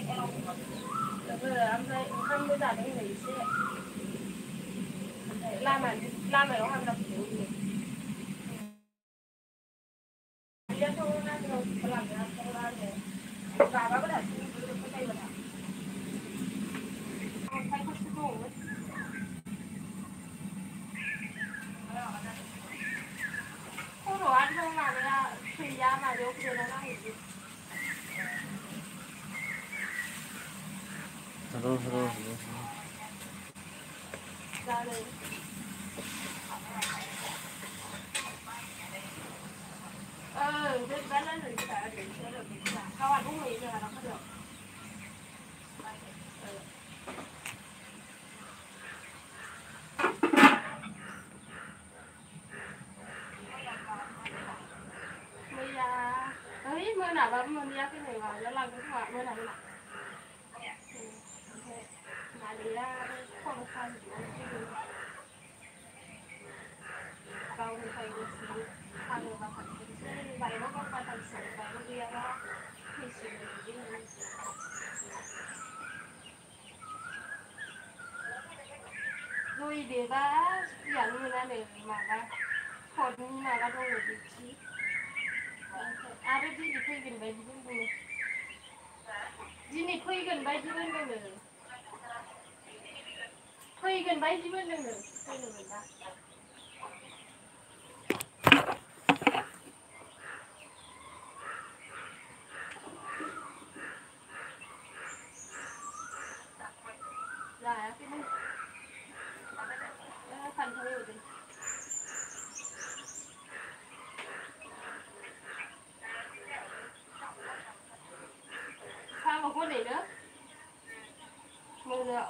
ओमफ्राय ओंखामबो जादों नै एसे ओमफ्राय लामायाव हाग्रा फुदों खर'आ जों माबाया थैया माबायाव गोलैना नांहैयो जादों जोंहा गावहा दंहैयो जोंहा खाथियाव मैया ओइ मोनाबाबो मोनहैयाखै नै माबायाव लांदों खोमा मोनामोना ओमफ्राय मादैया खर' साजोबनानै गावनि फायनोसै फानोबा फानसै बायनाव गाव फानसै बायनाव गैयाबा फैसिगोन बिदि जय बेबा सुटियानो मोनानो माबा हरनि माबा दङ डिउटि आरो दिनै फैगोन बायदि बुंदों दिनै फैगोन बायदि बुंदों फैगोन बायदि बुंदों फैनो मोनबा जायाखैनो फान्थाव एवदों साम'खौ ओरैनो मोनो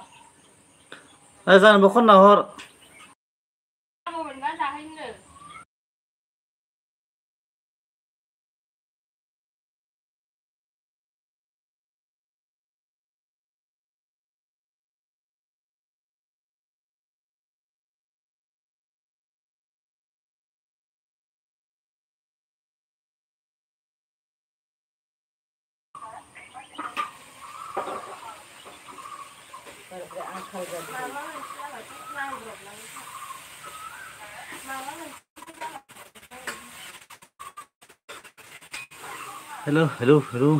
जानोबो खनना हर साम' मोनबा जाहैनो हेलौ हेलौ हेलौ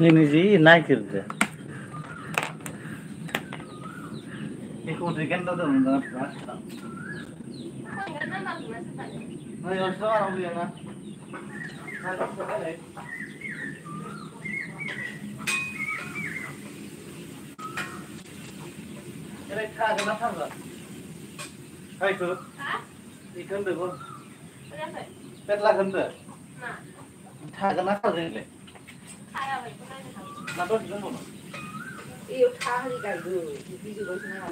नों जि नागिरदो बेखौ दैगोन दं थागोन ना थागोन फायखो इखो होनदों पेटला होनदो थागोन ना थागोन ना दसे दंबावो इयाव थाहै गायदो बिजौबायसो नाङा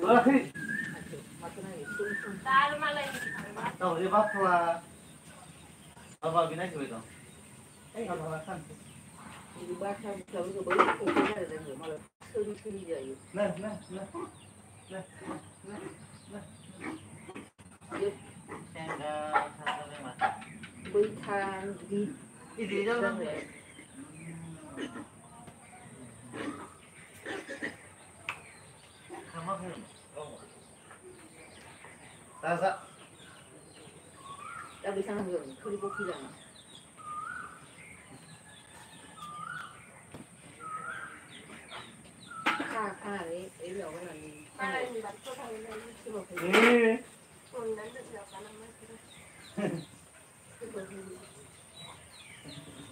माथो नायो दाल मालाय दावजे बाथ'आ माबा बिनायसोबाय दं माबा खानसै बिदि बाथ्रा बुथाबो गोबां खंखाय जादों जोङो मालाय सोरि सोरि जायो बैथां इदि जाबाय दाजा दा बेसांनांगोन थोरिखौ फैलाङा खानानै ओइ माबानानै मालायनि बाथौ थांनानै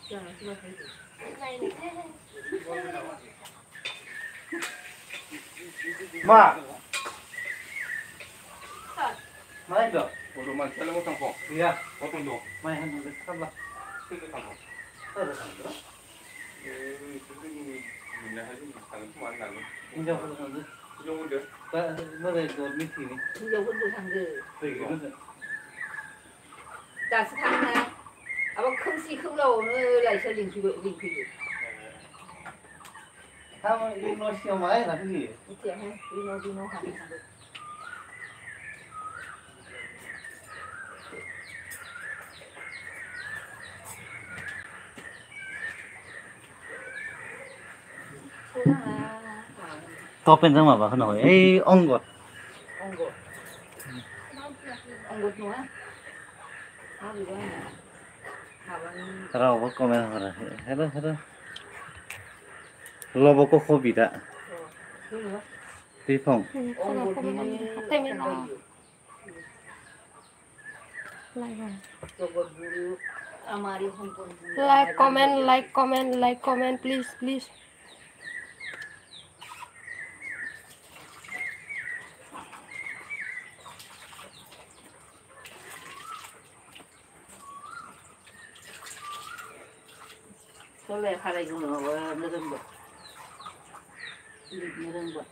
जानासो माथो मा Thật. मा इदो Waduh, masalah mau tampok. iya Potong dong. main hantu sabla Itu tampok. ada hantu Itu ini aja tangan cuma tangan. ini jauh hantu Yang udah. mana itu misi ini bây giờ vẫn được thằng giờ begitu ta sẽ thằng này à bằng không xì không lâu nữa lại sẽ linh thủy kamu Indonesia main tapi đi tiền hay đi nó hàng được kau pengen apa kan onggot ông gột nữa hả bị quá hả bằng Tahu apa komen apa? Hello. Lo boko hobi tak? thứ nữa Di phong. ông gột thì Tên nó Like rồi. rồi gột bulu amari không còn Like, comment, please. số lẻ khai lại cũng nữa nó đơn bật nó đơn bật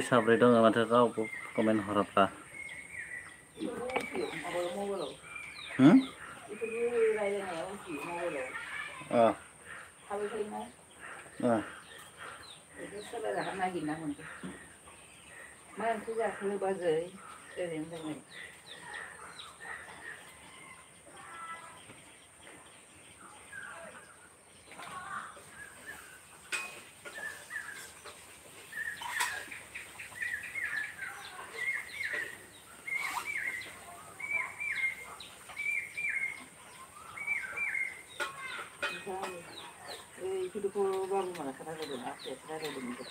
Sabri dong nggak ada tahu komen harap lah. Hmm? itu dulu lain ya ông chỉ mau rồi Ah, sao bây giờ này ah. itu sudah dah nak gina pun mana tu dah kalau bazar ini dengan itu kalau baru mana kerana ada nak kerana ada bentuk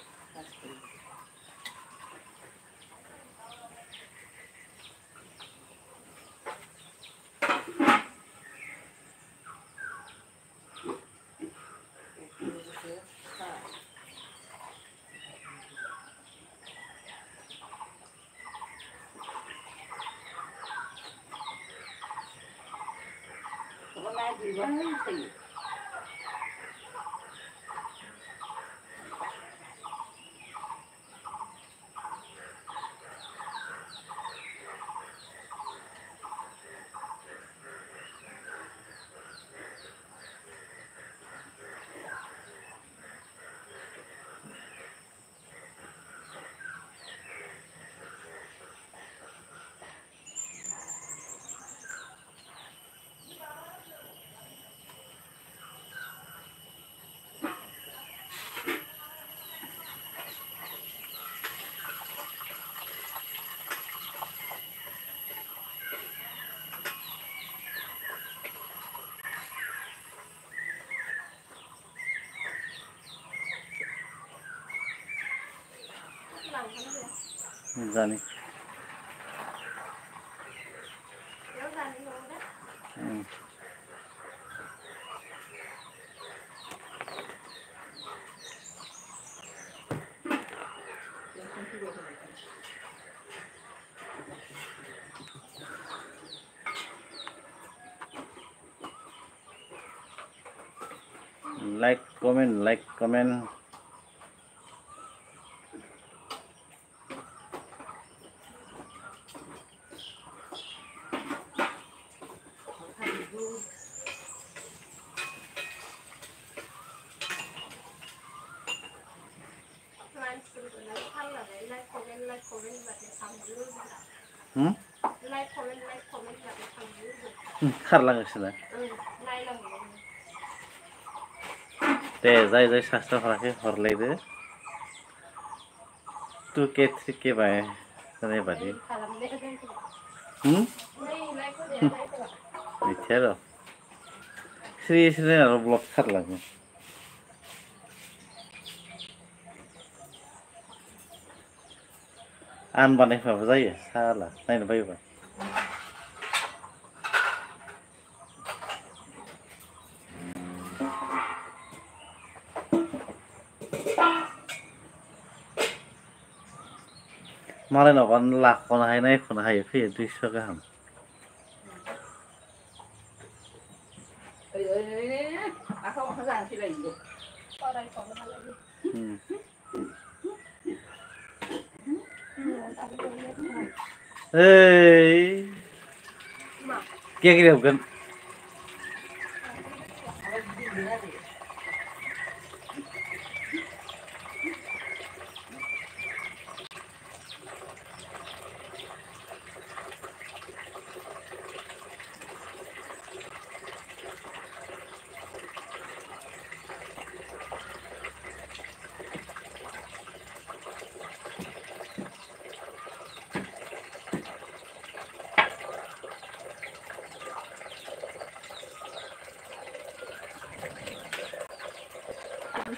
hôm nay thì vẫn tỷ Làm cái gì? Ra nih. Kéo ra đi rồi đấy. Like, comment. Like, comment và để thằng dưới Hmm? like, comment và để thằng dưới Khar lang sila. like là một दे जाय जाय subscribe खालामाखै हरलायदो 2K 3K बाय जानाय बादि खालामदे जोंखौ नै like होदे like होबा मिथिया र' सिरि सिरि नायनाल' ब्लक खारलाङो आन बानायबाबो जायो साला नायनो बायोबा मालायनावबा लाख'नो हायो नायख'नो हायो फैयो 200 गाहाम आखाव आखाव जानोसै लायनो फरायथ'नो हालायि ओइ मा गेग्रेबगोन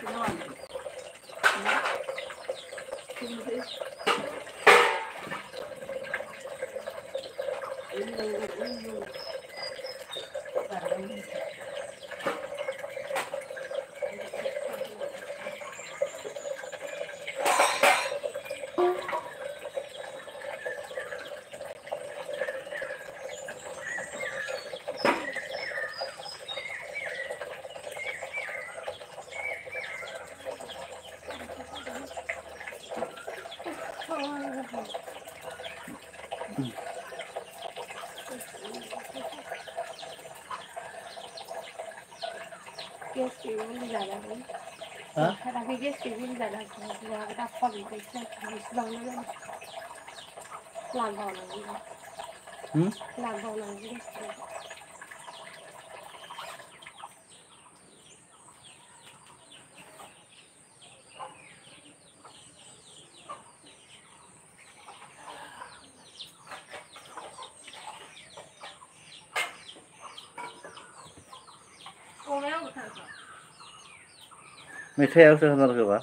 माबा गिदिर गैया आरो गेस की मुली ज़्यादा है खड़ा भी गेस की मुली ज़्यादा है ज़्यादा फॉली देखते हैं इस बार में लाभ होना चाहिए मेथाइआवसो होनांगौबा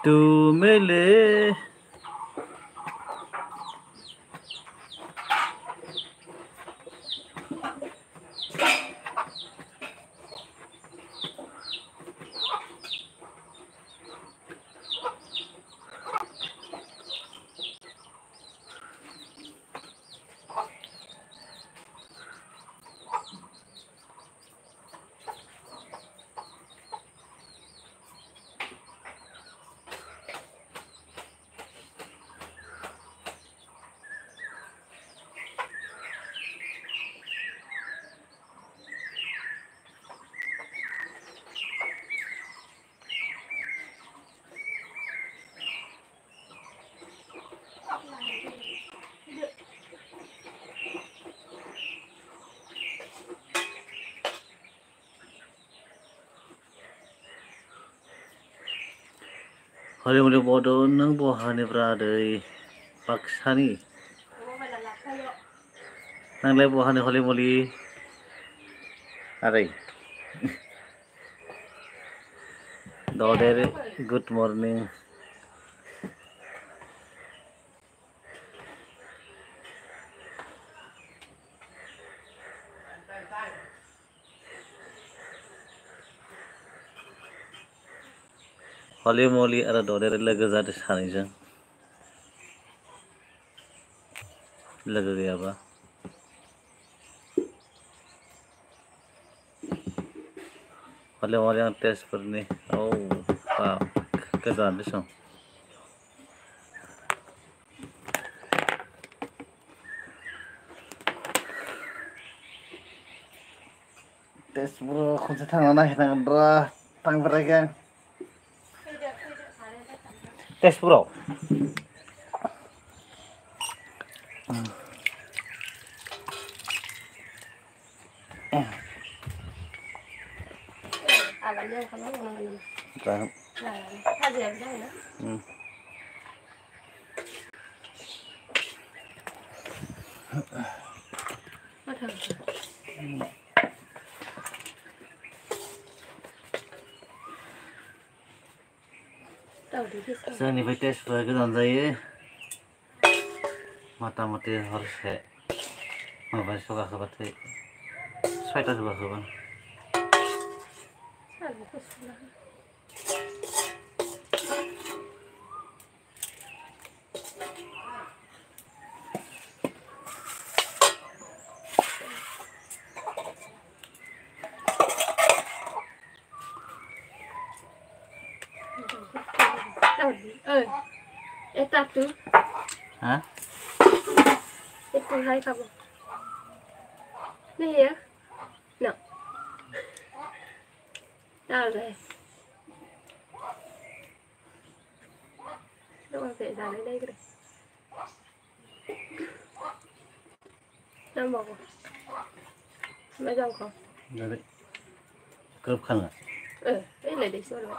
तू मिले हलिमुलि बड' नों बहानिब्रा दै बाक्सानि नोंलाय बहानि हलिमुलि आदै ददेरे गुड मर्निं हलिमुलि आरो ददेरे लोगो जादों सानैजों लोगो गैयाबा हलिमुलि आं तेजपुरनि औ बाब Kedan desa. Tes bro, khonse thangna nagiरनांगोन र' थांफेराखै आं। तेजपुराव आलानि ओंखाम नांगौ जागोन फाजियाबो जागोन ना माथो जोंनिफ्राय तेजपुरा गोजान जायो मथा मथि हरसे माबासोआव गाखोबाथाय 6टासोआव गाखोबा Itu hah? Itu hai kamu nih ya no đây đâu có thể ra đến đây cái này Nam Bộ mấy dòng không Đấy cướp khăn à? Đấy là để số rồi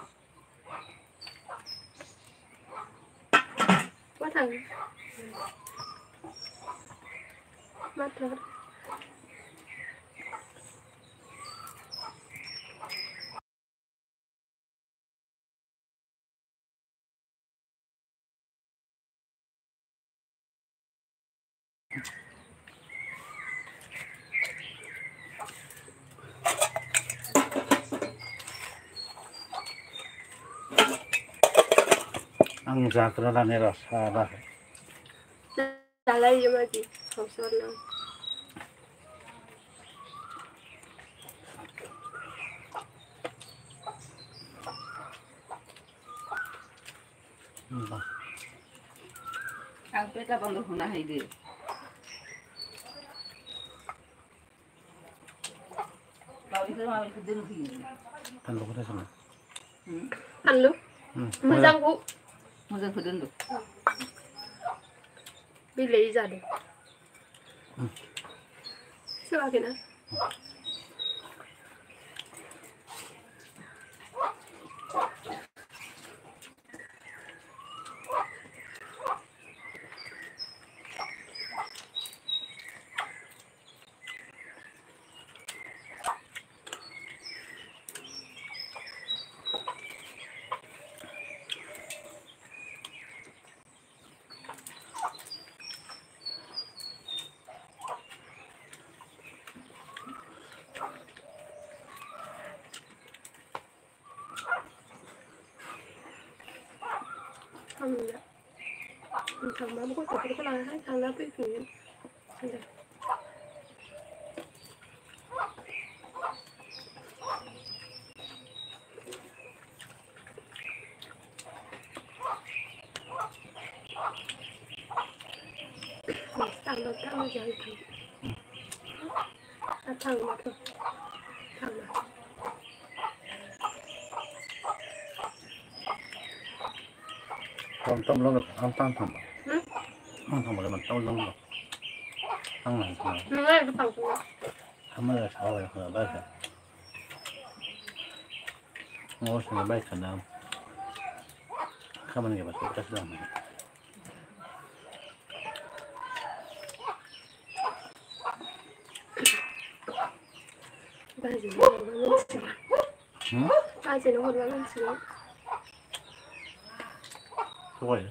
quá thằng mắt thôi Ang zakra la nera sada. Dalai cuma di sosok nang. Ang peta bang huna haide. Kalau itu mah itu dulu sih. Kan lu kada sana. Halo. Mazang bu. Mazang ke dulu. Beli aja deh. Siapa kena? Thằng má có chụp cái này hai thằng nó biết gì thằng nó chơi thằng mà thôi thằng mà Tom tom lo ang tang tham. Ang tham mà tao long lo. Ang này sao? nó là cái thằng của Hama là sao vậy? Hả ba sao? Ngô sang bay khả năng. Kamu ni apa? Kita sudah mana? ba gì nó còn lên xíu ba gì nó còn lên xíu Thôi.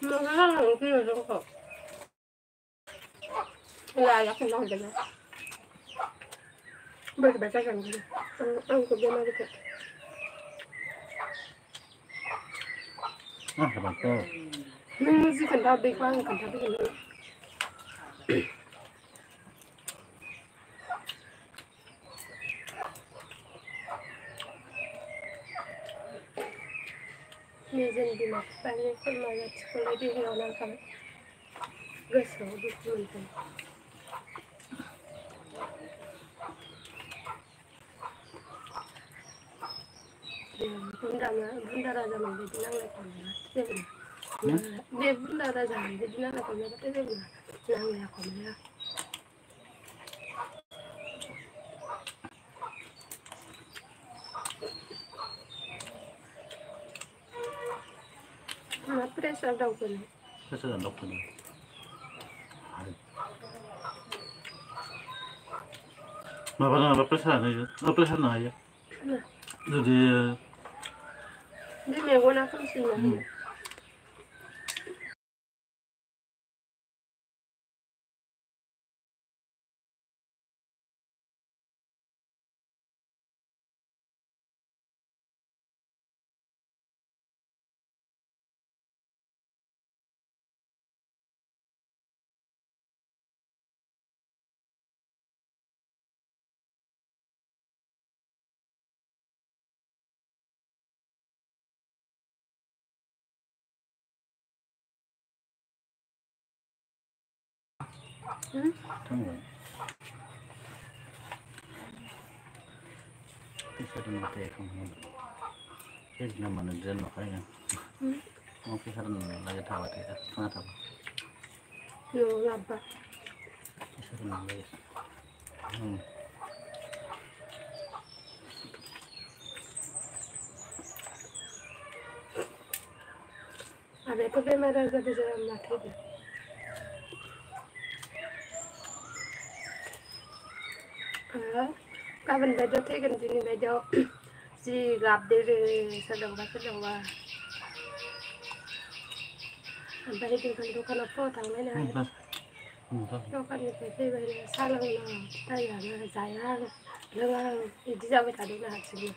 nó rất là cái là trong hộp là nó không nói được nữa bây giờ bà ra gần gì ăn của bên này được Các bạn cô. nhưng gì cần đau đi qua cần đau đi nữa निजेनि बिमा बिफानि खुरमा जाथिखौलाय देहायाव नांखाबाय गोसोआव दुखु मोनदों बुन्दा राजा मोनबायदि नांलाय खमलायबाथ' जेबो नङा बे बुन्दा राजा मोनबायदि नांलाय खमलायबाथ' जेबो नङा नांलाया खमलाया मा प्रेसार दावखोनाय प्रेसारा दावखोदों आरो माबा नङाबा प्रेसार होनो हायो जुदि बे मेगना खोमसिना होयो थांबाय प्रेसार नाथाय थांबाय फेजना मानो दोनखायो प्रेसार लागे थाबाथाय थाङा थाबा न'आव लाबोबा प्रेसार नालाय आबेथ' बेमार आजार जाना थैदों गाबोन बायदियाव थैगोन दिनै बायदियाव जि गाबदेरो सोरजोंबा सोरजोंबा ओमफ्राय बेखौनो दखानाव फुङाव थांबायना दखाननिफ्राय फैबायनो साहा लोंनो टाइमानो जाया लोङा बिदि जाबाय थादोंनो हारसिंनो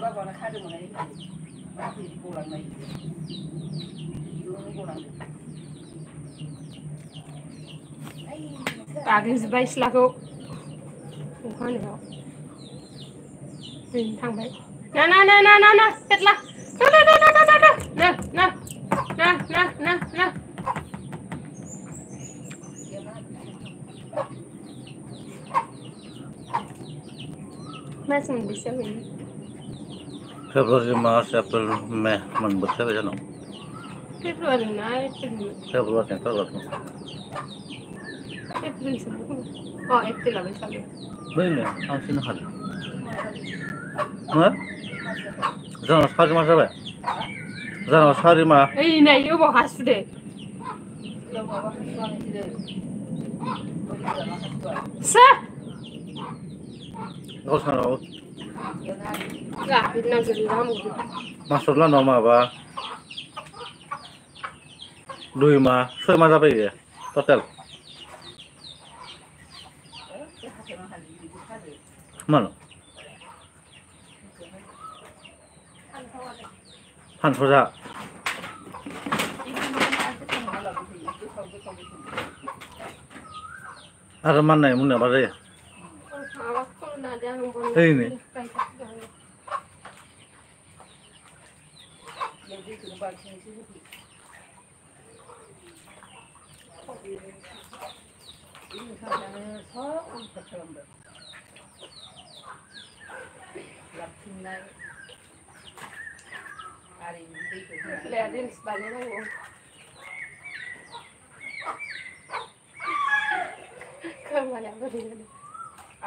बाबानो खादोंमोन माथो गलांनाय इयावनो गलांदों गाग्लिजोब्बाय सिथ्लाखौ अखा हानायाव दै थांबाय ना पेटला ना मास मोनबेसे मोनो Februari, Maret, April, Mei मोनबोसो जाबाय जानो फेब्रुवारि ना एप्रिल Februari Februari एप्रिलसो एप्रिलाव बैसागो बैनो आंसिनो हादों मा जानाव सारि मास जाबाय जानाव सारि मास ओइ नै अबाव हासुदो सा गावसानाव गाग्लिनांगोन मास्टर लानाव माबा 2 माह 6 माह जाबाय इयो टटेल मानो फानस'जा आरो माननाय मुंनाया मा जायो ओइनो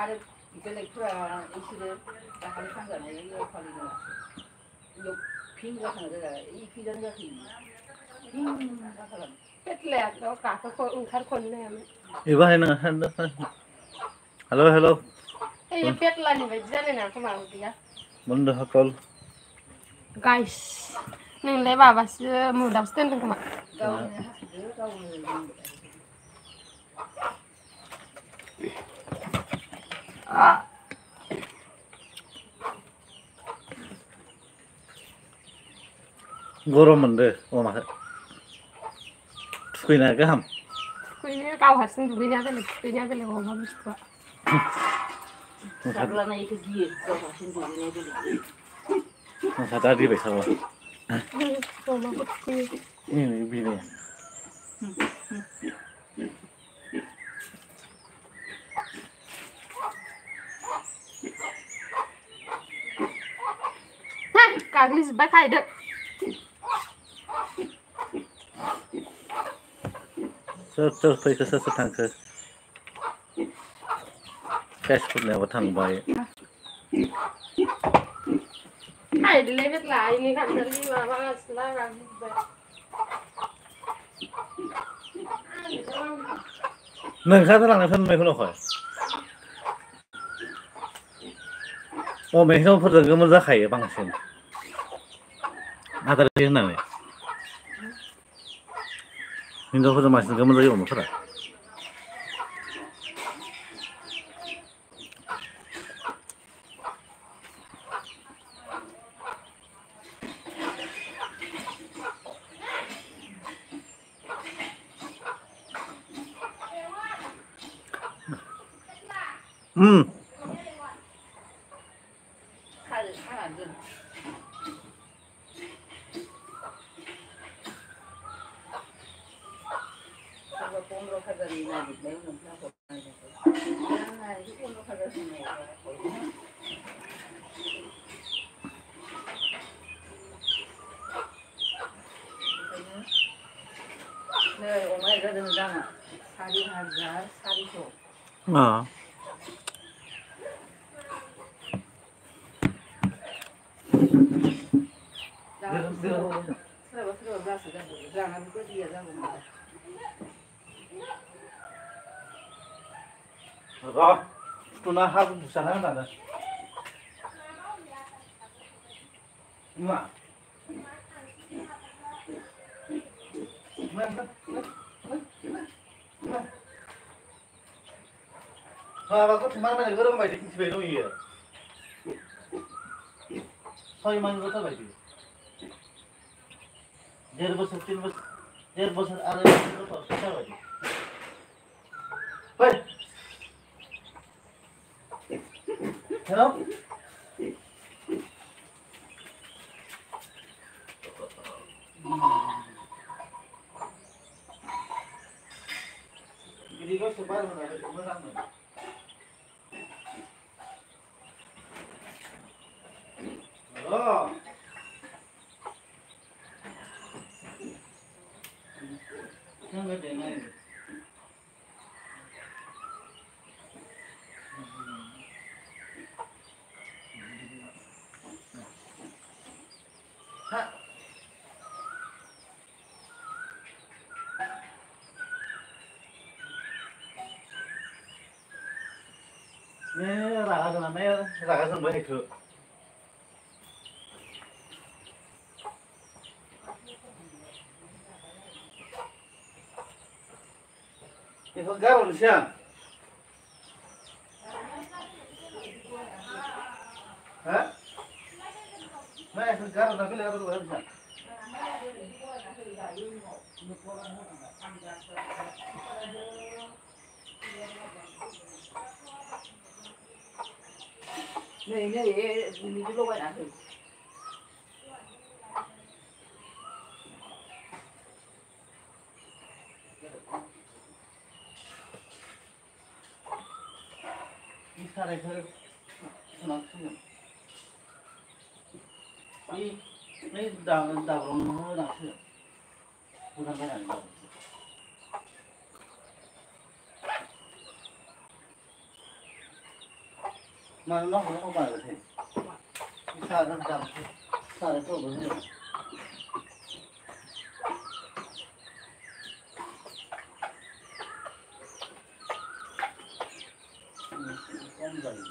आरो बेलेगफोरा इसोरो दाखालि फानजानाय फालिनो इयाव फिंगा थांदों इ फिंगा जाखै पेटलायाथ' गाखो ओंखारख'नो हायामोन इबाहाय नोङो हेल' ए पेटलानि बायदि जानाय नङा खोमा उदैया बन्द कल गाइस नोंलाय माबासो मुदावसो दोनदों खोमा गावनो हासुदो गावनो गरम मोनदो अमाखौ थुखैनाया गाहाम थुखैनो गाव हारसिं दुगैनाया बेलेग थुखैनाया बेलेग अमा बुस्थुआ साग्लानायखौ गियो गाव हारसिं दुगैनाया बेलेग नोंसा दादि बायसाबा अमाखौ थुखैयो बिनो गाग्लिजोब्बाय खायदो सोर फैखो सोर थांखो केस खुरनायाबो थांबाय खायदोलै बेटला इनि खामसालि माबा सिथ्ला गाग्लिजोब्बाय नोंखासो लांनो फोननायखौ नखय अमेखौफोरजों गोमोन जाखायो बांसिन आदार होननानै हिनजावफोरजों बांसिन गोमोन जायो अमाफोरा अमाया जादों दामा 4,400 सोरबा जासो जानानैबो गैया जागौमोन र' फुथुना हाबु बुसाना होनानो मा माबाखौ थुना होनानै गोरों बायदि खिन्थिबाय दं इयो 6 माइल कता बायदि 1.5 बोसोर 3 बोसोर 1.5 बोसोर आरो कता कता बायदि फै हेलौ बिदिखौ बार होनानै मोजां मोनो नोंगो दे नाय हा ने रागा जोंनानै रागा जोंबाय हैखो बेखौ गारहरनोसै आं हा माइखौ गारहरना फैलाय गारहरना नै बिदि लगायना हो 이 사람을 सुनांसिगोन बै दाब्रावनो होनांसिगोन मोजां बायनानै लाबोनोसै मानो नांगौ मानोथाय सारनो दामसै सारनोथ' होयो कम जायो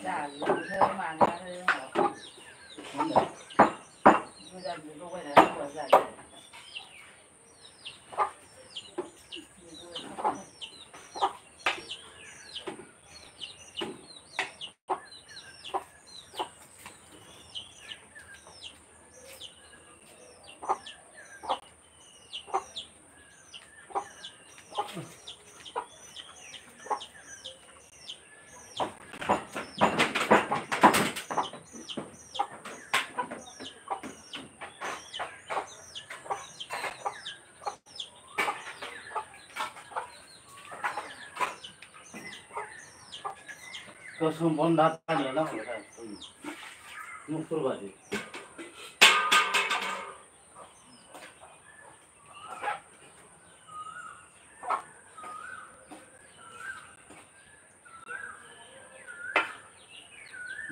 जायो मानानै होनदों मोजां लगायना होबा जायो कसम बंद पानी ना होता है मुफ्त बाजी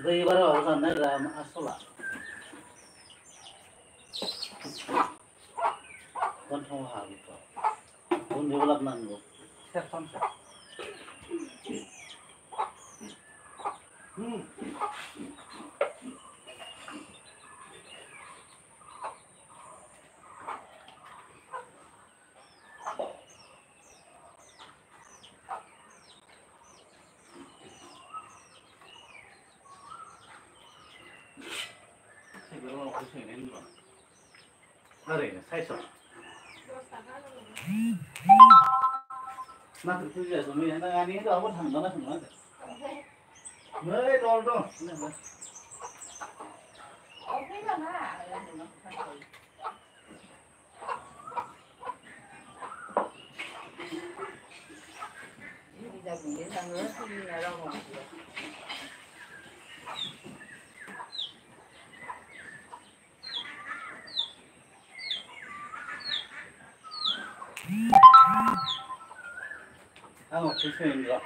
दै बार आवाज नहीं राम असला कौन हागी तो कौन डेवलप नांगो सेफ समझ अरे साइसो ना तो तुझे तो मैं ना आनी तो अब ठंडा ना ठंडा नहीं doll doll oke lah ini bisa bunyi sambil sini orang mau Aku pusing enggak.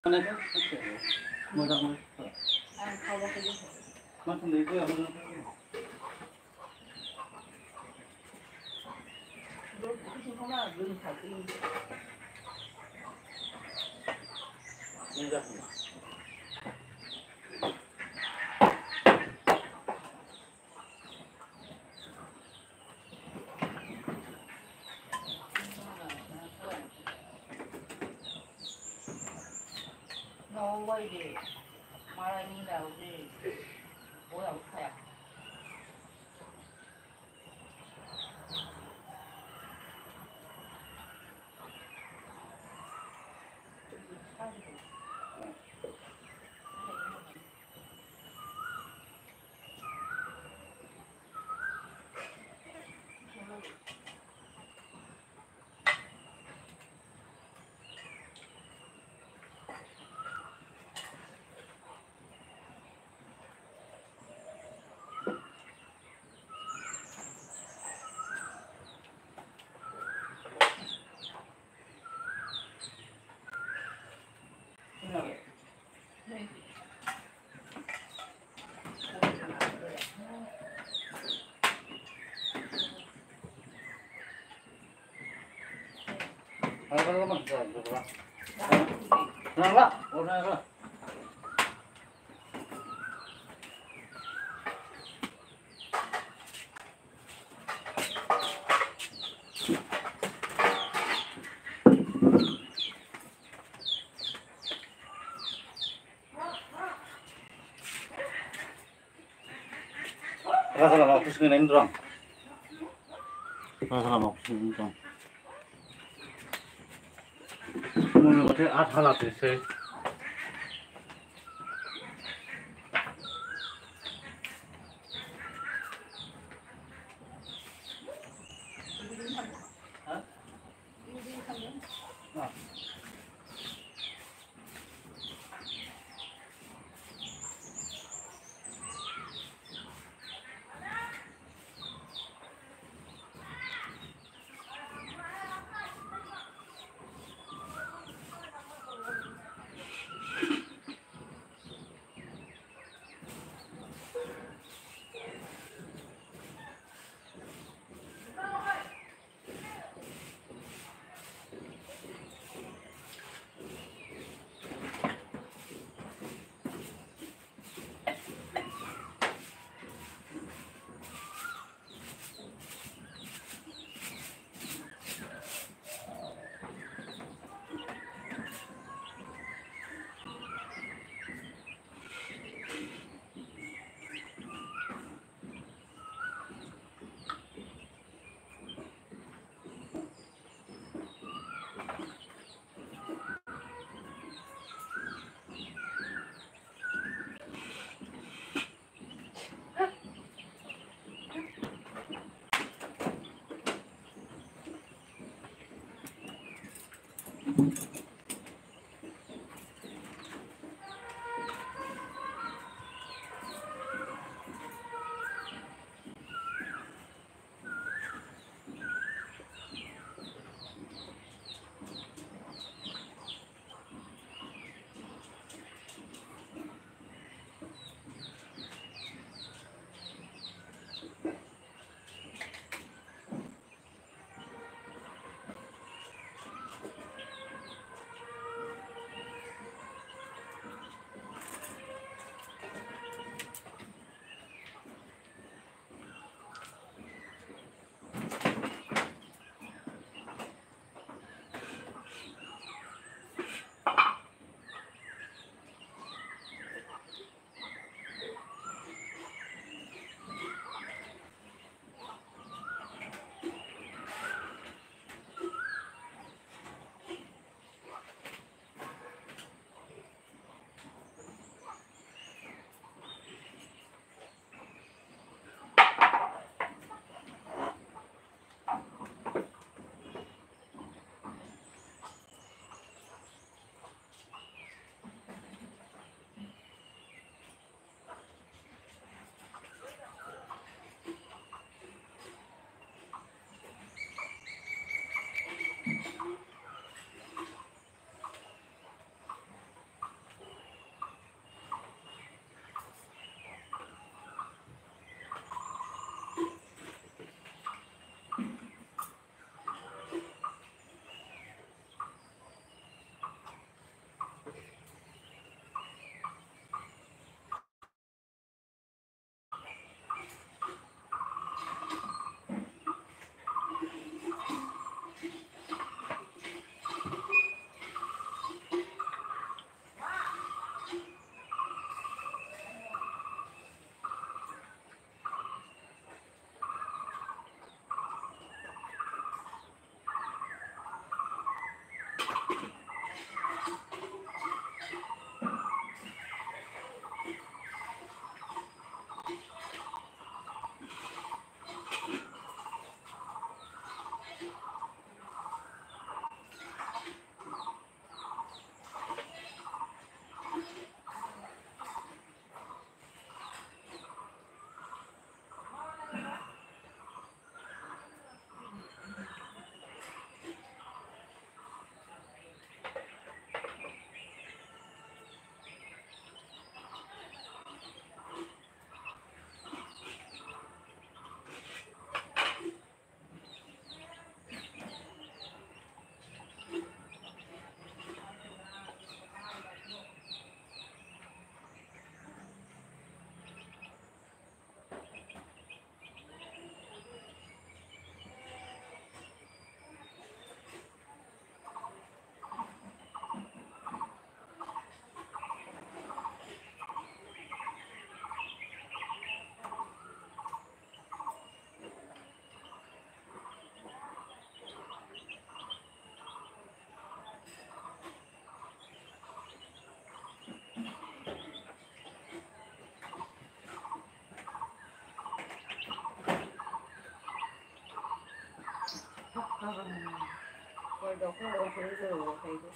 Mana kan? Mudah mudah. kalau kerja Macam itu ya mudah. belum sih kok belum satu Mudah. 뭐가 이래 말하는다 우리 뭐야 못해. Rasa lama aku sengin dong. Rasa lama aku sengin dong. Mungkin macam ada hal apa sih? Rồi đó không có thế rồi thấy được.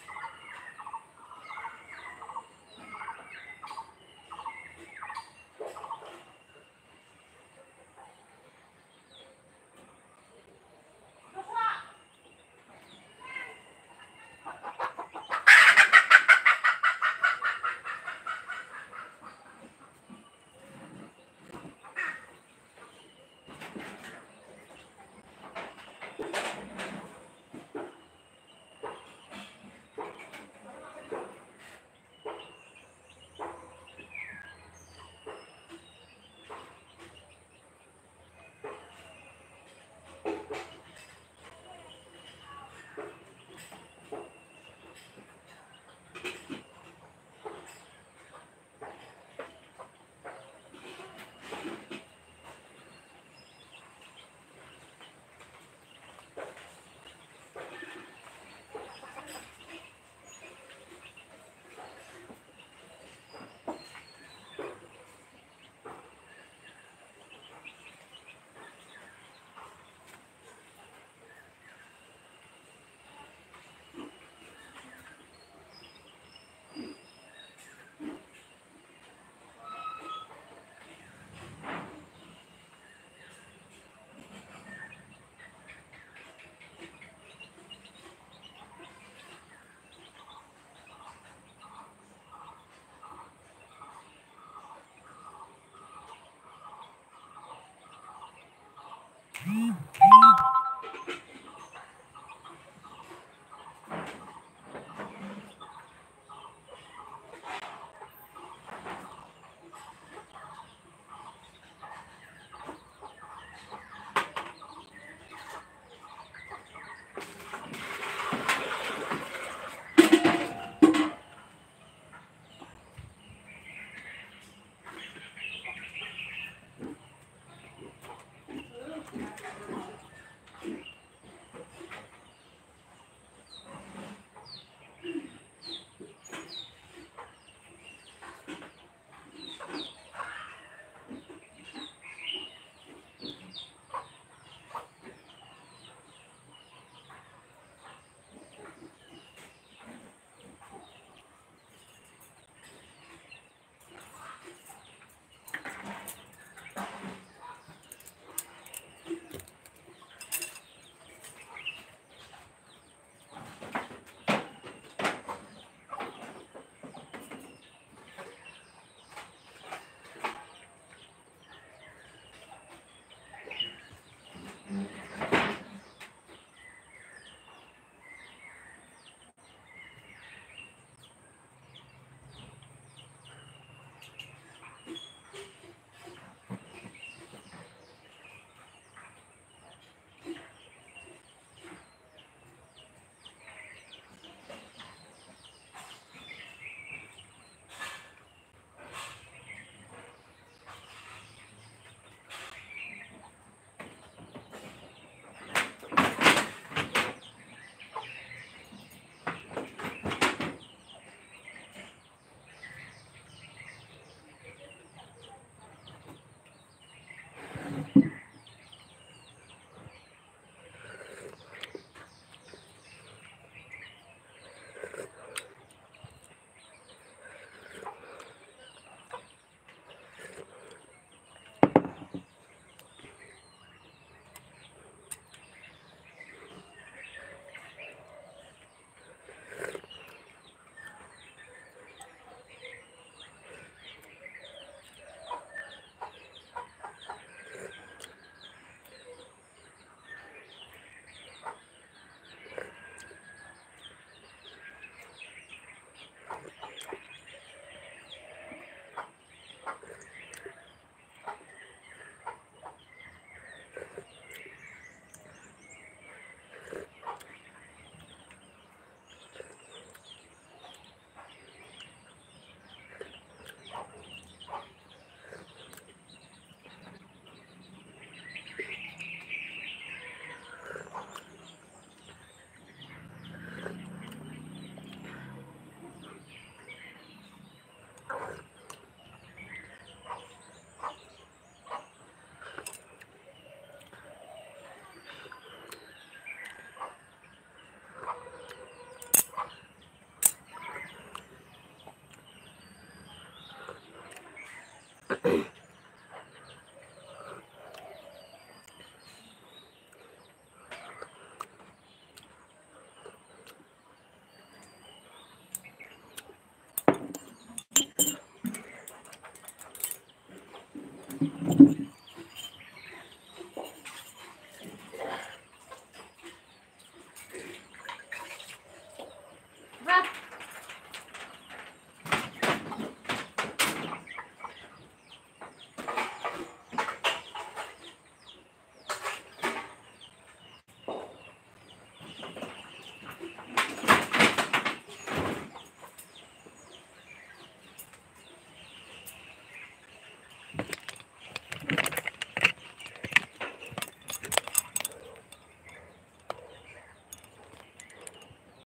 हाब